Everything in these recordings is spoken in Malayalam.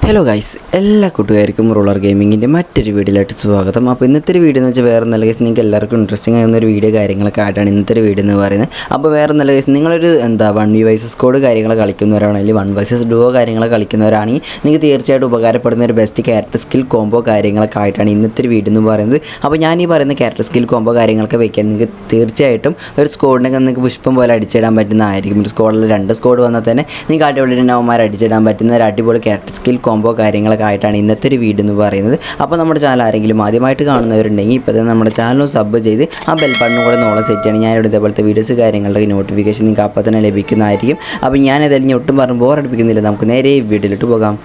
ഹലോ ഗൈസ്, എല്ലാ കൂട്ടുകാർക്കും റൂളർ ഗെയിമിങ്ങിൻ്റെ മറ്റൊരു വീഡിയോയിലായിട്ട് സ്വാഗതം. അപ്പോൾ ഇന്നത്തെ ഒരു വീഡിയോ എന്ന് വെച്ചാൽ വേറെ നല്ല കേസ് നിങ്ങൾക്ക് എല്ലാവർക്കും ഇൻട്രസ്റ്റിംഗ് ആകുന്ന ഒരു വീഡിയോ കാര്യങ്ങളൊക്കെ ആയിട്ടാണ് ഇന്നത്തെ ഒരു വീഡിയോ എന്ന് പറയുന്നത്. അപ്പോൾ വേറെ നല്ല കേസ് നിങ്ങളൊരു 1v vs സ്ക്വാഡ് കാര്യങ്ങൾ കളിക്കുന്നവരാണെങ്കിൽ 1 vs ഡുവോ കാര്യങ്ങൾ കളിക്കുന്നവരാണെങ്കിൽ നിങ്ങൾക്ക് തീർച്ചയായിട്ടും ഉപകാരപ്പെടുന്ന ഒരു ബെസ്റ്റ് ക്യാരക്ടർ സ്കിൽ കോംബോ കാര്യങ്ങളൊക്കെ ആയിട്ടാണ് ഇന്നത്തെ ഒരു വീഡിയോ എന്ന് പറയുന്നത്. അപ്പോൾ ഞാൻ ഈ പറയുന്ന ക്യാരക്ടർ സ്കിൽ കോംബോ കാര്യങ്ങളൊക്കെ വെക്കാൻ നിങ്ങൾക്ക് തീർച്ചയായിട്ടും ഒരു സ്ക്വാഡിനൊക്കെ നിങ്ങൾക്ക് പുഷ്പം പോലെ അടിച്ചിടാൻ പറ്റുന്നതായിരിക്കും. ഒരു സ്ക്വാഡിൽ 2 സ്ക്വാഡ് വന്നാൽ തന്നെ നിങ്ങൾക്ക് അടിപൊളി നവന്മാർ അടിച്ചിടാൻ പറ്റുന്ന ഒരു അടിപൊളി ക്യാരക്ടർ സ്കിൽ കോംബോ കാര്യങ്ങളൊക്കെ ആയിട്ടാണ് ഇന്നത്തെ ഒരു വീഡിയോ എന്ന് പറയുന്നത്. അപ്പോൾ നമ്മുടെ ചാനൽ ആരെങ്കിലും ആദ്യമായിട്ട് കാണുന്നവരുണ്ടെങ്കിൽ ഇപ്പോൾ തന്നെ നമ്മുടെ ചാനൽ സബ് ചെയ്ത് ആ ബെൽ ബട്ടൺ കൂടെ നോളെ സെറ്റ് ചെയ്യണം. ഞാനിവിടെ ഇതേപോലത്തെ വീഡിയോസ് കാര്യങ്ങളുടെ നോട്ടിഫിക്കേഷൻ നിങ്ങൾക്ക് അപ്പോൾ തന്നെ ലഭിക്കുന്നതായിരിക്കും. അപ്പോൾ ഞാൻ ഏതായാലും ഒട്ടും പറഞ്ഞ് ബോറടിപ്പിക്കുന്നില്ല, നമുക്ക് നേരെ വീഡിയോയിലോട്ട് പോകാം.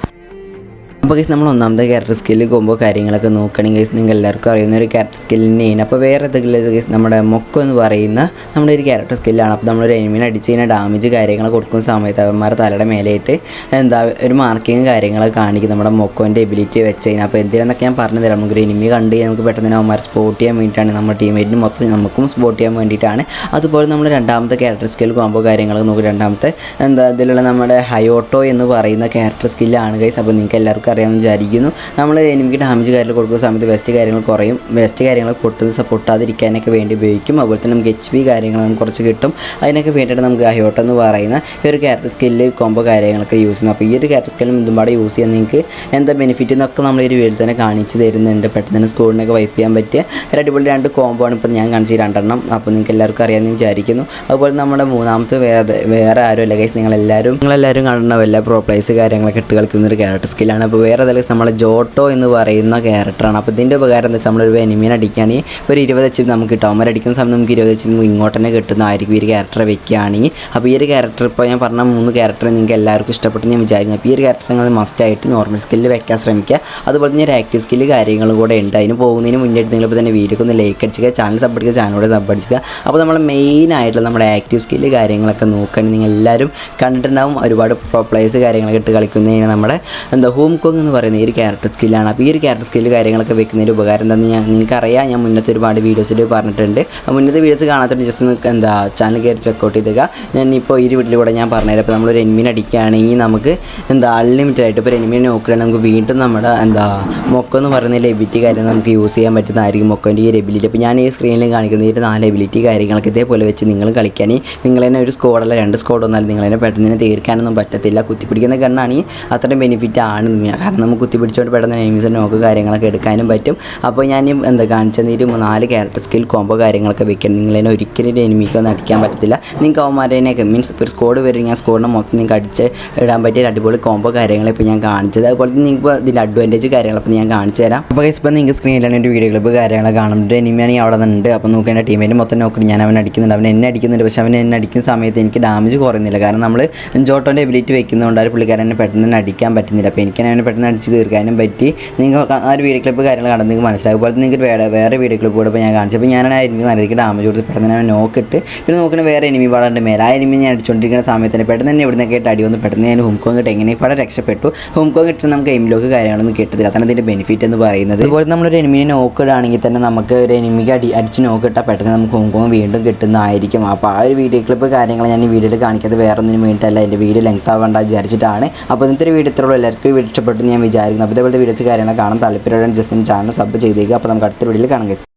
അപ്പോൾ ഗൈസ് നമ്മൾ ഒന്നാമത്തെ ക്യാരക്ടർ സ്കില്ല് കോംബോ കാര്യങ്ങളൊക്കെ നോക്കുകയാണെങ്കിൽ ഗൈസ് നിങ്ങൾ എല്ലാവർക്കും അറിയുന്ന ഒരു ക്യാരക്ടർ സ്കില്ലിനെയാണ്. അപ്പോൾ വേറെ എന്തെങ്കിലും ഗൈസ് നമ്മുടെ മൊക്കോ എന്ന് പറയുന്ന നമ്മുടെ ഒരു ക്യാരക്ടർ സ്കില്ലാണ്. അപ്പോൾ നമ്മളൊരു എനിമിനെ അടിച്ച് കഴിഞ്ഞാൽ ഡാമേജ് കാര്യങ്ങൾ കൊടുക്കുന്ന സമയത്ത് അവന്മാരുടെ തലയുടെ മേലെയിട്ട് ഒരു മാർക്കിങ് കാര്യങ്ങളൊക്കെ കാണിക്കും നമ്മുടെ മൊക്കോൻ്റെ എബിലിറ്റി വെച്ച് കഴിഞ്ഞാൽ. അപ്പോൾ എന്തിനാന്നൊക്കെ ഞാൻ പറഞ്ഞു തരാം. നമുക്കൊരു എനിമി കണ്ട് നമുക്ക് പെട്ടെന്ന് അവന്മാർ സ്പോട്ട് ചെയ്യാൻ വേണ്ടിയിട്ടാണ്, നമ്മുടെ ടീമേറ്റിന് മൊത്തം നമുക്കും സ്പോട്ട് ചെയ്യാൻ വേണ്ടിയിട്ടാണ്. അതുപോലെ നമ്മൾ രണ്ടാമത്തെ ക്യാരക്ടർ സ്കിൽ കോംബോ കാര്യങ്ങളൊക്കെ നോക്കും. രണ്ടാമത്തെ ഇതിലുള്ള നമ്മുടെ ഹയോട്ടോ എന്ന് പറയുന്ന ക്യാരക്ടർ സ്കില്ലാണ് ഗൈസ്. അപ്പോൾ നിങ്ങൾക്ക് എല്ലാവർക്കും അറിയാമെന്ന് വിചാരിക്കുന്നു. നമ്മൾ എനിക്ക് ഡാമേജ് കാര്യങ്ങൾ കൊടുക്കുന്ന സമയത്ത് വെസ്റ്റ് കാര്യങ്ങൾ കുറയും, വെസ്റ്റ് കാര്യങ്ങൾ പൊട്ടാതിരിക്കാനൊക്കെ വേണ്ടി ഉപയോഗിക്കും. അതുപോലെ തന്നെ നമുക്ക് HP കാര്യങ്ങൾ നമുക്ക് കുറച്ച് കിട്ടും. അതിനൊക്കെ വേണ്ടിയിട്ട് നമുക്ക് ഹയോട്ടോ എന്ന് പറയുന്ന ഈ ഒരു ക്യാരക്ടർ സ്കില്ല് കോംബോ കാര്യങ്ങളൊക്കെ യൂസ് ചെയ്യുന്നു. അപ്പോൾ ഈ ഒരു ക്യാരക്ടർ സ്കില്ലും ഇതുപാടെ യൂസ് ചെയ്യാൻ നിങ്ങൾക്ക് എന്താ ബെനിഫിറ്റ് എന്നൊക്കെ നമ്മൾ ഈ ഒരു വീഡിയോയിൽ തന്നെ കാണിച്ച് തരുന്നുണ്ട്. പെട്ടെന്ന് തന്നെ സ്കോഡിനൊക്കെ വൈപ്പ് ചെയ്യാൻ പറ്റിയ ഒരു അടിപൊളി 2 കോംബോ ആണ് ഇപ്പോൾ ഞാൻ കാണിച്ച് 2 അപ്പോൾ നിങ്ങൾക്ക് എല്ലാവർക്കും അറിയാമെന്ന് വിചാരിക്കുന്നു. അതുപോലെ നമ്മുടെ മൂന്നാമത്തെ വേറെ ആരും അല്ല ഗൈസ്, നിങ്ങളെല്ലാവരും കാണുന്ന വല്ല പ്രോ പ്ലേസ് കാര്യങ്ങളൊക്കെ ഇട്ട് കളിക്കുന്ന ഒരു ക്യാരക്ടർ സ്കില്ലാണ്. അപ്പോൾ വേറെ ഏതായാലും നമ്മളെ ജോട്ടോ എന്ന് പറയുന്ന ക്യാരക്ടറാണ്. അപ്പോൾ ഇതിൻ്റെ ഉപകാരം എന്താ വെച്ചാൽ നമ്മളൊരു എനിമീനെ അടിക്കുകയാണെങ്കിൽ ഒരു 20 HP നമുക്ക് കിട്ടും. അവന്മാർ അടിക്കുന്ന സമയത്ത് നമുക്ക് 20 HP ഇങ്ങോട്ട് തന്നെ കിട്ടുന്നതായിരിക്കും ഈ ഒരു ക്യാരക്ടറെ വെക്കുകയാണെങ്കിൽ. അപ്പോൾ ഈ ഒരു ക്യാരക്ടർ ഇപ്പോൾ ഞാൻ പറഞ്ഞ 3 ക്യാരക്ടർ നിങ്ങൾക്ക് എല്ലാവർക്കും ഇഷ്ടപ്പെട്ടു ഞാൻ വിചാരിക്കുന്നു. അപ്പോൾ ഈ ഒരു ക്യാരക്ടർ നിങ്ങൾ മസ്റ്റായിട്ട് നോർമൽ സ്കില്ല് വെക്കാൻ ശ്രമിക്കുക. അതുപോലെ തന്നെ ഒരു ആക്റ്റീവ് സ്കില്ല് കാര്യങ്ങളും കൂടെ ഉണ്ട്. അതിന് പോകുന്നതിന് മുന്നേറ്റ് നിങ്ങളിപ്പോൾ തന്നെ വീഡിയോക്ക് ഒന്ന് ലൈക്ക് അടിക്കുക, ചാനൽ സബ് അടിക്കുക, ചാനലോടെ സബ് അടിക്കുക. അപ്പോൾ നമ്മൾ മെയിനായിട്ടുള്ള നമ്മുടെ ആക്റ്റീവ് സ്കില്ല് കാര്യങ്ങളൊക്കെ നോക്കുകയാണെങ്കിൽ നിങ്ങൾ എല്ലാവരും കണ്ടിട്ടുണ്ടാവും. ഒരുപാട് പ്രോ പ്ലേസ് കാര്യങ്ങളൊക്കെ ഇട്ട് കളിക്കുന്നതിന് നമ്മുടെ ഹോം കോങ് എന്ന് പറയുന്ന ഈ ഒരു ക്യാരക്ടർ സ്കില്ലാണ്. അപ്പോൾ ഈ ഒരു ക്യാരക്ടർ സ്കില്ല് കാര്യങ്ങളൊക്കെ വെക്കുന്നതിൻ്റെ ഉപകാരം എന്താണെന്ന് നിങ്ങൾക്കറിയാം. ഞാൻ മുന്നത്തെ ഒരുപാട് വീഡിയോസിൽ പറഞ്ഞിട്ടുണ്ട്. മുന്നത്തെ വീഡിയോസ് കാണാത്തിട്ട് ജസ്റ്റ് ചാനൽ കയറി ചെക്കൗട്ട് ചെയ്തേക്കുക. ഞാനിപ്പോൾ ഈ വീട്ടിലൂടെ ഞാൻ പറഞ്ഞുതരാം. അപ്പോൾ നമ്മളൊരു എനിമീനെ അടിക്കുകയാണെങ്കിൽ നമുക്ക് അൺലിമിറ്റഡ് ആയിട്ട് ഇപ്പോൾ ഒരു എനിമീനെ നോക്കുകയാണെങ്കിൽ നമുക്ക് വീണ്ടും നമ്മുടെ മൊക്കോ എന്ന് പറയുന്ന എബിലിറ്റി കാര്യങ്ങൾ നമുക്ക് യൂസ് ചെയ്യാൻ പറ്റുന്നതായിരിക്കും. മൊക്കോൻ്റെ ഈ ഒരു എബിലിറ്റി അപ്പോൾ ഞാൻ ഈ സ്ക്രീനിൽ കാണിക്കുന്ന ഈ 4 എബിലിറ്റി കാര്യങ്ങളൊക്കെ ഇതേപോലെ വെച്ച് നിങ്ങൾ കളിക്കുകയാണെങ്കിൽ നിങ്ങൾ തന്നെ ഒരു സ്കോഡല്ല 2 സ്കോഡ് വന്നാലും നിങ്ങൾ തന്നെ പെട്ടെന്ന് തീർക്കാനൊന്നും പറ്റത്തില്ല. കുത്തിപ്പിടിക്കുന്ന ഗണ്ണാണെങ്കിൽ അത്രയും ബെനിഫിറ്റ് ആണ്. കാരണം നമുക്ക് കുത്തിപ്പിടിച്ചുകൊണ്ട് പെട്ടെന്ന് എനിമീസിൻ്റെ നോക്ക് കാര്യങ്ങളൊക്കെ എടുക്കാനും പറ്റും. അപ്പോൾ ഞാൻ കാണിച്ചത് ഒരു 4 ക്യാരക്ടർ സ്കിൽ കോംബോ കാര്യങ്ങളൊക്കെ വെക്കണം. നിങ്ങളതിനെ ഒരിക്കലും ഒരു എനിമിക്ക് ഒന്നും അടിക്കാൻ പറ്റത്തില്ല. നിങ്ങൾക്ക് അവന്മാരേനെയൊക്കെ മീൻസ് ഒരു സ്കോഡ് വരിക ആ സ്കോഡിനെ മൊത്തം നിങ്ങൾക്ക് അടിച്ച് ഇടാൻ പറ്റിയ അടിപൊളി കോംബോ കാര്യങ്ങൾ ഇപ്പോൾ ഞാൻ കാണിച്ചത്. അതുപോലെ തന്നെ നിങ്ങൾക്ക് ഇതിൻ്റെ അഡ്വാൻറ്റേജ് കാര്യങ്ങളപ്പോൾ ഞാൻ കാണിച്ചു തരാം. അപ്പോൾ ഇപ്പോൾ നിങ്ങൾക്ക് സ്ക്രീനിലാണ് ഒരു വീഡിയോ ക്ലിപ്പ് കാര്യങ്ങൾ കാണുന്നുണ്ട്. എനിമിയാണെങ്കിൽ അവിടെ നിന്നുണ്ട്. അപ്പോൾ നോക്കേണ്ട ടീമേറ്റ് മൊത്തം നോക്കണം. ഞാൻ അവൻ അടിക്കുന്നുണ്ട്, അവൻ എന്നെ അടിക്കുന്നുണ്ട്. പക്ഷേ അവൻ എന്നെ അടിക്കുന്ന സമയത്ത് എനിക്ക് ഡാമേജ് കുറയുന്നില്ല. കാരണം നമ്മൾ ജോട്ടോൻ്റെ എബിലിറ്റി വെക്കുന്നതുകൊണ്ട് ആ പുള്ളിക്കാരൻ എന്നെ പെട്ടെന്ന് തന്നെ അടിക്കാൻ പറ്റുന്നില്ല. അപ്പോൾ എനിക്ക് അവനെ പെട്ടെന്ന് അടിച്ച് തീർക്കാനും പറ്റി. നിങ്ങൾക്ക് ആ ഒരു വീഡിയോ ക്ലിപ്പ് കാര്യങ്ങൾ കാണുന്നത് നിങ്ങൾക്ക് മനസ്സിലാകും. അതുപോലെ നിങ്ങൾക്ക് വേറെ വീഡിയോ ക്ലിപ്പ് കൂടെ ഇപ്പോൾ ഞാൻ കാണിച്ചപ്പോൾ ഞാനാണ് ആ എനിമിക്ക് നല്ല ഡാമേജ് കൊടുത്ത് പെട്ടെന്ന് തന്നെ നോക്കിയിട്ട് പിന്നെ നോക്കുന്ന വേറെ എനിമി പാടാണ്ട് മേലെ ആ എനിമി ഞാൻ അടിച്ചുകൊണ്ടിരിക്കുന്ന സമയത്ത് തന്നെ പെട്ടെന്ന് തന്നെ ഇവിടുന്ന് കേട്ട് അടി വന്ന് പെട്ടെന്ന് ഞാൻ ഹോം കോങ് കിട്ടി. എങ്ങനെ പാടെ രക്ഷപ്പെട്ടു. ഹോം കോങ് കിട്ടുന്ന നമുക്ക് എയിംലോക്ക് കാര്യങ്ങളൊന്നും കിട്ടത്തില്ല. അതാണ് ഇതിൻ്റെ ബെനിഫിറ്റ് എന്ന് പറയുന്നത്. അതുപോലെ നമ്മളൊരു എനിമിനെ നോക്കിയിടാണെങ്കിൽ തന്നെ നമുക്ക് ഒരു എനിമിക്ക് അടിച്ച് നോക്കിയിട്ടാൽ പെട്ടെന്ന് നമുക്ക് ഹോം കോങ് വീണ്ടും കിട്ടുന്നതായിരിക്കും. അപ്പോൾ ആ ഒരു വീഡിയോ ക്ലിപ്പ് കാര്യങ്ങൾ ഞാൻ ഈ വീഡിയോയിൽ കാണിക്കാതെ വേറെ ഒന്നിനും വേണ്ടിയിട്ടല്ല, എൻ്റെ വീഡിയോ ലെങ്ത് ആവേണ്ട വിചാരിച്ചിട്ടാണ്. അപ്പോൾ ഇന്നത്തെ വീഡിയോ ഇത്രയുള്ള എല്ലാവർക്കും വീഡിയോ ഇഷ്ടപ്പെട്ടു ഞാൻ വിചാരിക്കുന്നു. അപ്പോൾ ഇതേപോലത്തെ വീഡിയോസ് കാര്യങ്ങൾ കാണാൻ താല്പര്യമുള്ള ജസ്റ്റ് ചാനൽ സബ് ചെയ്തേക്കുക. അപ്പോൾ നമുക്ക് അടുത്ത വീഡിയോയിൽ കാണാം.